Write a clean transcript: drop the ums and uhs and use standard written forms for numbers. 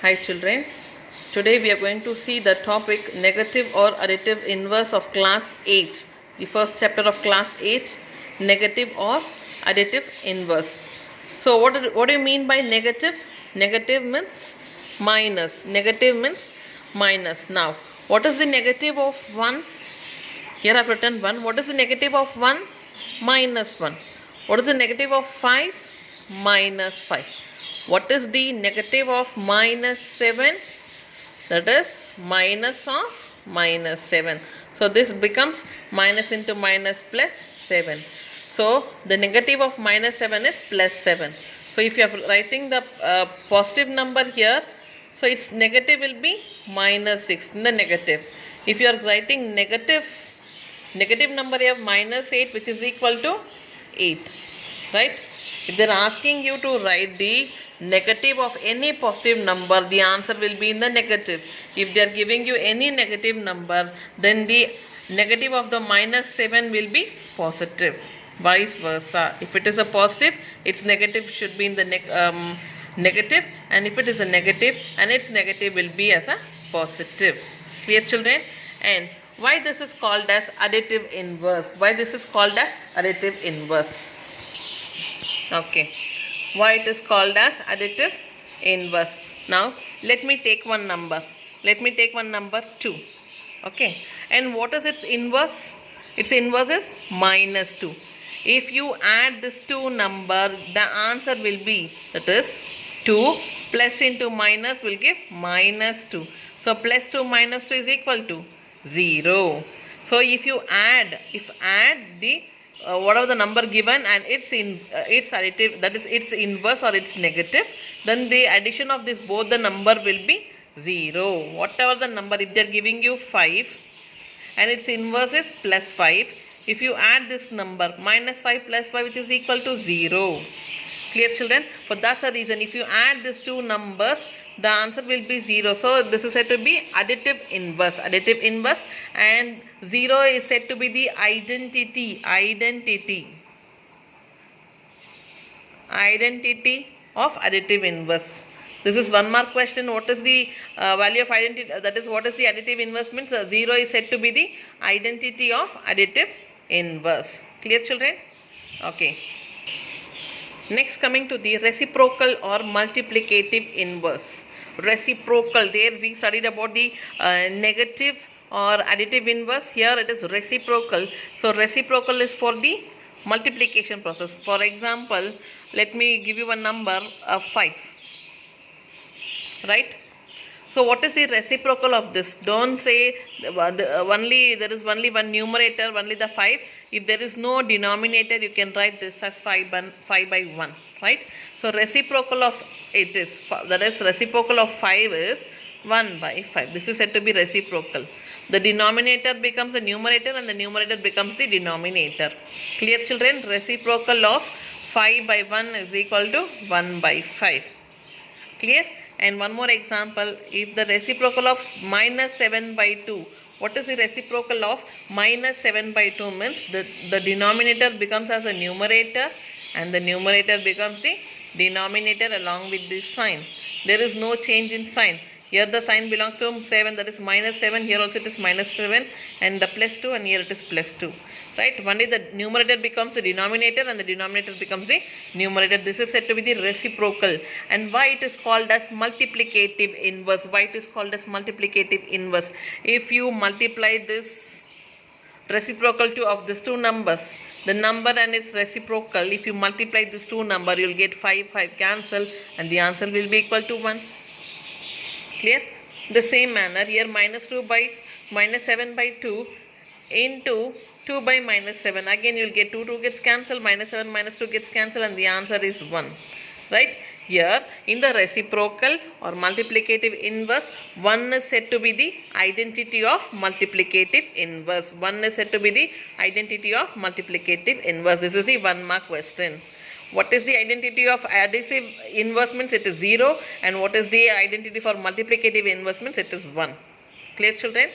Hi children, today we are going to see the topic negative or additive inverse of class 8. The first chapter of class 8, negative or additive inverse. So what do you mean by negative? Negative means minus. Negative means minus. Now, what is the negative of 1? Here I have written 1. What is the negative of 1? Minus 1. What is the negative of 5? Minus 5. What is the negative of minus 7? That is minus of minus 7. So this becomes minus into minus plus 7. So the negative of minus 7 is plus 7. So if you are writing the positive number here, so its negative will be minus 6 in the negative. If you are writing negative number you have minus 8, which is equal to 8, right? If they are asking you to write the negative of any positive number, the answer will be in the negative. If they are giving you any negative number, then the negative of the minus 7 will be positive. Vice versa. If it is a positive, its negative should be in the negative, and if it is a negative, and its negative will be as a positive. Clear children? And why this is called as additive inverse? Why this is called as additive inverse? Okay. Why it is called as additive inverse? Now let me take one number. Let me take one number 2. Okay. And what is its inverse? Its inverse is minus 2. If you add this 2 number, the answer will be, that is 2 plus into minus will give minus 2. So plus 2 minus 2 is equal to 0. So if you add the whatever the number given and its additive, that is its inverse or its negative, then the addition of this both the number will be 0. Whatever the number, if they are giving you 5 and its inverse is plus 5, if you add this number minus 5 plus 5, which is equal to 0. Clear children? For that's the reason, if you add these two numbers, the answer will be 0. So this is said to be additive inverse. Additive inverse, and 0 is said to be the identity of additive inverse. This is one mark question. What is the value of identity? That is, what is the additive inverse means? 0 is said to be the identity of additive inverse. Clear children? Okay. Next, coming to the reciprocal or multiplicative inverse. Reciprocal, there we studied about the negative or additive inverse. Here it is reciprocal. So reciprocal is for the multiplication process. For example, let me give you a number of 5, right? So what is the reciprocal of this? Don't say there is only one numerator, only the 5. If there is no denominator, you can write this as 5 by 1, right? So reciprocal of it is, that is reciprocal of 5 is 1 by 5. This is said to be reciprocal. The denominator becomes the numerator and the numerator becomes the denominator. Clear children? Reciprocal of 5 by 1 is equal to 1 by 5. Clear? And one more example, if the reciprocal of minus 7 by 2, what is the reciprocal of minus 7 by 2 means? The denominator becomes as a numerator and the numerator becomes the denominator along with the sign. There is no change in sign. Here the sign belongs to 7, that is minus 7. Here also it is minus 7 and the plus 2, and here it is plus 2. Right? Only the numerator becomes the denominator and the denominator becomes the numerator. This is said to be the reciprocal. And why it is called as multiplicative inverse? Why it is called as multiplicative inverse? If you multiply this reciprocal of these two numbers, the number and its reciprocal, if you multiply these two numbers, you will get 5 cancel, and the answer will be equal to 1. Clear? The same manner, here minus 7 by 2 into 2 by minus 7. Again you will get 2 gets cancelled, minus 7 minus 2 gets cancelled, and the answer is 1. Right? Here in the reciprocal or multiplicative inverse, 1 is said to be the identity of multiplicative inverse. 1 is said to be the identity of multiplicative inverse. This is the 1 mark question. What is the identity of additive inverse means? It is 0. And what is the identity for multiplicative inverse means? It is 1. Clear children?